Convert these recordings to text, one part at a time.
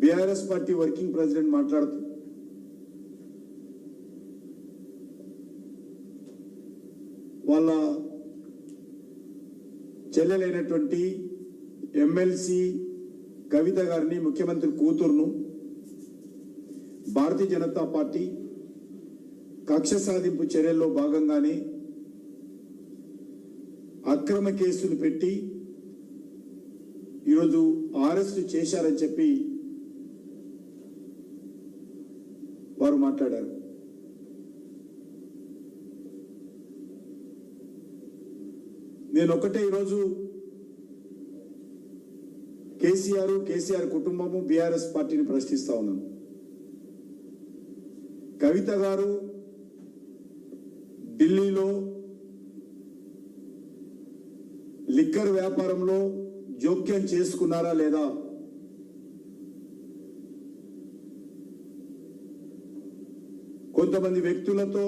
BRS party working president మాట్లాడుతూ వాళ్ళ చెల్లెలైనటువంటి MLC కవిత గారిని, ముఖ్యమంత్రి కూతురును భారతీయ జనతా పార్టీ కక్ష సాధింపు చర్యల్లో భాగంగానే అక్రమ కేసులు పెట్టి ఈరోజు అరెస్టు చేశారని చెప్పి వారు మాట్లాడారు. నేను ఒకటే ఈరోజు కేసీఆర్ కుటుంబము బీఆర్ఎస్ పార్టీని ప్రశ్నిస్తా ఉన్నాను. కవిత గారు ఢిల్లీలో లిక్కర్ వ్యాపారంలో జోక్యం చేసుకున్నారా లేదా? కొంతమంది వ్యక్తులతో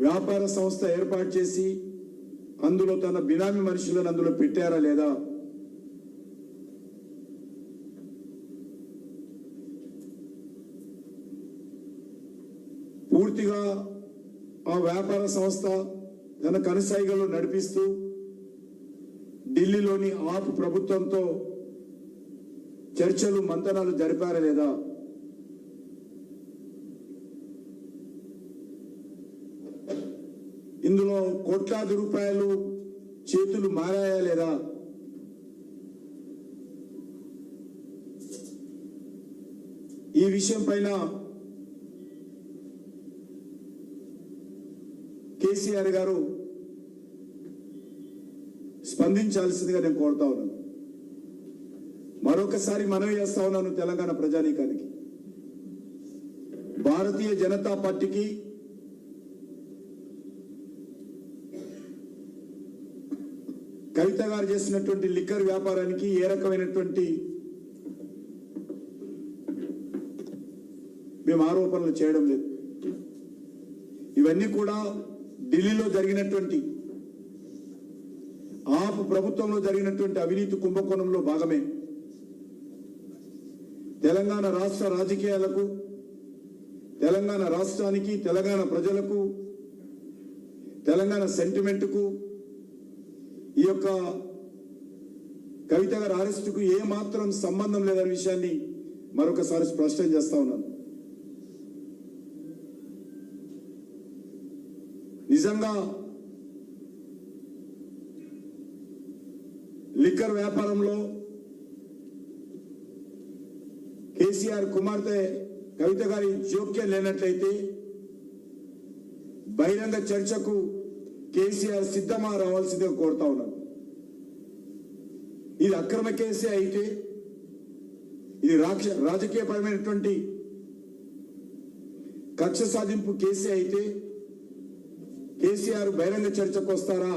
వ్యాపార సంస్థ ఏర్పాటు చేసి అందులో తన బినామీ మనుషులను అందులో పెట్టారా లేదా? పూర్తిగా ఆ వ్యాపార సంస్థ తన కనుసైగలు నడిపిస్తూ ఢిల్లీలోని ఆప్ ప్రభుత్వంతో చర్చలు మంతనాలు జరిపారా లేదా? ఇందులో కోట్లాది రూపాయలు చేతులు మారాయా లేదా? ఈ విషయం పైన కేసీఆర్ గారు స్పందించాల్సిందిగా నేను కోరుతా ఉన్నాను. మరొకసారి మనవి చేస్తా ఉన్నాను తెలంగాణ ప్రజానీకానికి, భారతీయ జనతా పార్టీకి కవిత గారు చేసినటువంటి లిక్కర్ వ్యాపారానికి ఏ రకమైనటువంటి మేము ఆరోపణలు చేయడం లేదు. ఇవన్నీ కూడా ఢిల్లీలో జరిగినటువంటి ఆప్ ప్రభుత్వంలో జరిగినటువంటి అవినీతి కుంభకోణంలో భాగమే. తెలంగాణ రాష్ట్ర రాజకీయాలకు, తెలంగాణ రాష్ట్రానికి, తెలంగాణ ప్రజలకు, తెలంగాణ సెంటిమెంట్కు ఈ యొక్క కవిత గారి అరెస్టుకు ఏ మాత్రం సంబంధం లేదనే విషయాన్ని మరొకసారి స్పష్టం చేస్తా ఉన్నాను. నిజంగా లిక్కర్ వ్యాపారంలో కేసీఆర్ కుమార్తె కవిత గారి జోక్యం లేనట్లయితే బహిరంగ చర్చకు కేసీఆర్ సిద్ధమా రావాల్సిందిగా కోరుతా ఉన్నాను. ఇది అక్రమ కేసే అయితే, ఇది రాజకీయపరమైనటువంటి కక్ష సాధింపు కేసే అయితే కేసీఆర్ బహిరంగ చర్చకు వస్తారా?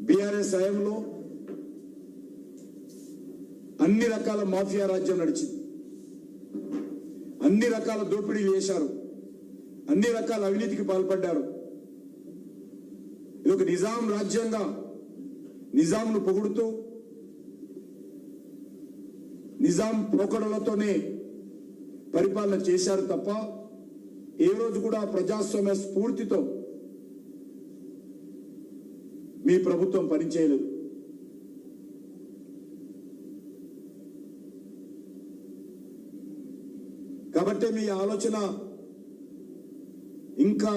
బీఆర్ఎస్ హయాంలో అన్ని రకాల మాఫియా రాజ్యం నడిచింది, అన్ని రకాల దోపిడీలు చేశారు, అన్ని రకాల అవినీతికి పాల్పడ్డారు. ఇది ఒక నిజాం రాజ్యంగా నిజాంను పొగుడుతూ నిజాం పోకడలతోనే పరిపాలన చేశారు తప్ప ఏ రోజు కూడా ప్రజాస్వామ్య స్ఫూర్తితో మీ ప్రభుత్వం పనిచేయలేదు. కాబట్టి మీ ఆలోచన ఇంకా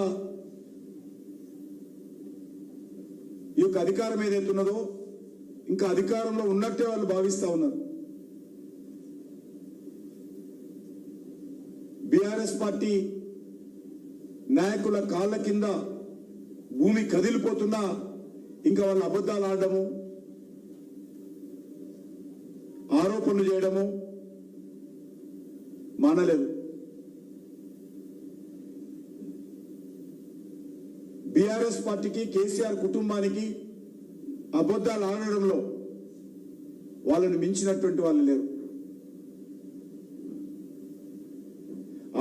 ఈ యొక్క అధికారం ఏదైతే ఉన్నదో ఇంకా అధికారంలో ఉన్నట్టే వాళ్ళు భావిస్తా ఉన్నారు. బీఆర్ఎస్ పార్టీ నాయకుల కాళ్ళ కింద భూమి కదిలిపోతున్నా ఇంకా వాళ్ళు అబద్ధాలు ఆడడము, ఆరోపణలు చేయడము మానలేదు. బీఆర్ఎస్ పార్టీకి, కేసీఆర్ కుటుంబానికి అబద్ధాలు ఆడడంలో వాళ్ళని మించినటువంటి వాళ్ళు లేరు.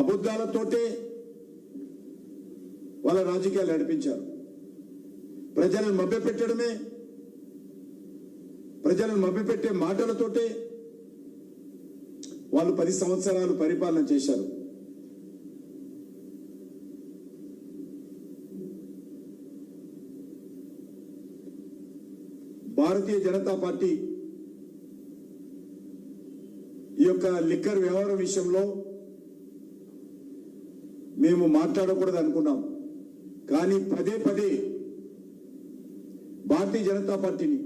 అబద్ధాలతోటే వాళ్ళ రాజకీయాలు నడిపించారు. ప్రజలను మభ్యపెట్టడమే, ప్రజలను మభ్యపెట్టే మాటలతోటే వాళ్ళు 10 సంవత్సరాలు పరిపాలన చేశారు. భారతీయ జనతా పార్టీ ఈ యొక్క లిక్కర్ వ్యవహారం విషయంలో మేము మాట్లాడకూడదు అనుకున్నాం. కానీ పదే పదే భారతీయ జనతా పార్టీని,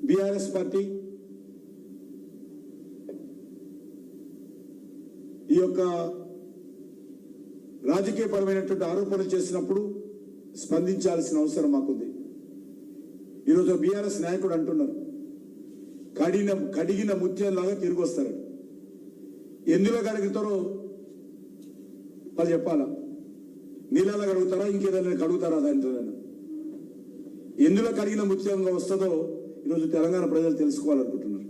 బీఆర్ఎస్ పార్టీ ఈ యొక్క రాజకీయపరమైనటువంటి ఆరోపణలు చేసినప్పుడు స్పందించాల్సిన అవసరం మాకుంది. ఈరోజు బీఆర్ఎస్ నాయకుడు అంటున్నారు, కడిగిన ముత్యంలాగా తిరిగి వస్తారు. ఎందులో కడుగుతారో వాళ్ళు చెప్పాలా? నీళ్ళలో కడుగుతారా, ఇంకేదైనా కడుగుతారా? దాంట్లో ఎందులో కడిగిన ముత్యంగా వస్తుందో ఈరోజు తెలంగాణ ప్రజలు తెలుసుకోవాలనుకుంటున్నారు.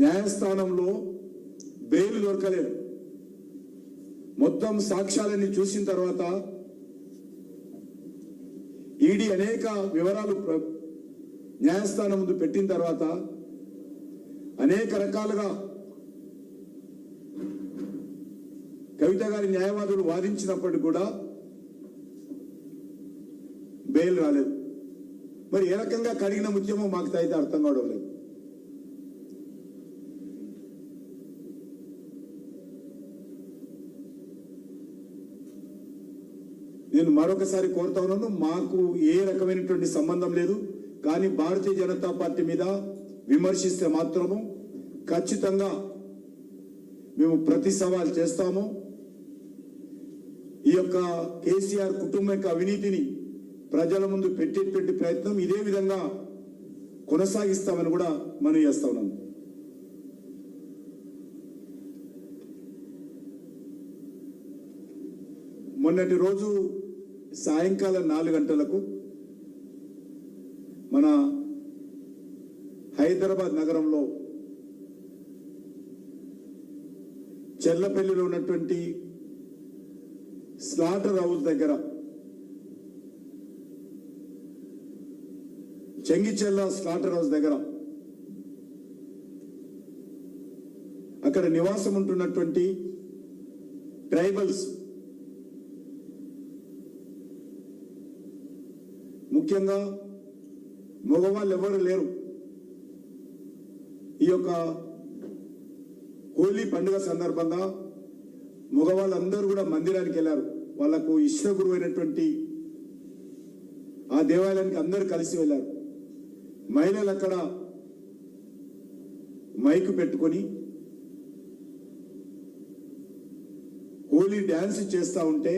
న్యాయస్థానంలో బెయిల్ దొరకలేదు. మొత్తం సాక్ష్యాలన్నీ చూసిన తర్వాత ఈడీ అనేక వివరాలు న్యాయస్థానం ముందు పెట్టిన తర్వాత అనేక రకాలుగా కవిత గారి న్యాయవాదులు వాదించినప్పటికీ కూడా బెయిల్ రాలేదు. మరి ఏ రకంగా కడిగిన ముత్యమో మాకు అయితే అర్థం కావడం లేదు. నేను మరొకసారి కోరుతా ఉన్నాను, మాకు ఏ రకమైనటువంటి సంబంధం లేదు. కానీ భారతీయ జనతా పార్టీ మీద విమర్శిస్తే మాత్రము ఖచ్చితంగా మేము ప్రతి సవాల్ చేస్తాము. ఈ యొక్క కేసీఆర్ కుటుంబం యొక్క అవినీతిని ప్రజల ముందు పెట్టేటువంటి ప్రయత్నం ఇదే విధంగా కొనసాగిస్తామని కూడా మనం చేస్తా ఉన్నాం. మొన్నటి రోజు సాయంకాలం 4 గంటలకు మన హైదరాబాద్ నగరంలో చెర్లపల్లిలో ఉన్నటువంటి స్లాటర్ హౌస్ దగ్గర, చెంగిచెల్ల స్లాటర్ హౌస్ దగ్గర అక్కడ నివాసం ఉంటున్నటువంటి ట్రైబల్స్, ముఖ్యంగా మగవాళ్ళు ఎవరు లేరు, ఈ యొక్క హోలీ పండుగ సందర్భంగా మగవాళ్ళందరూ కూడా మందిరానికి వెళ్ళారు. వాళ్లకు ఇష్ట గురువు అయినటువంటి ఆ దేవాలయానికి అందరూ కలిసి వెళ్ళారు. మహిళలు అక్కడ మైకు పెట్టుకొని హోలీ డ్యాన్స్ చేస్తూ ఉంటే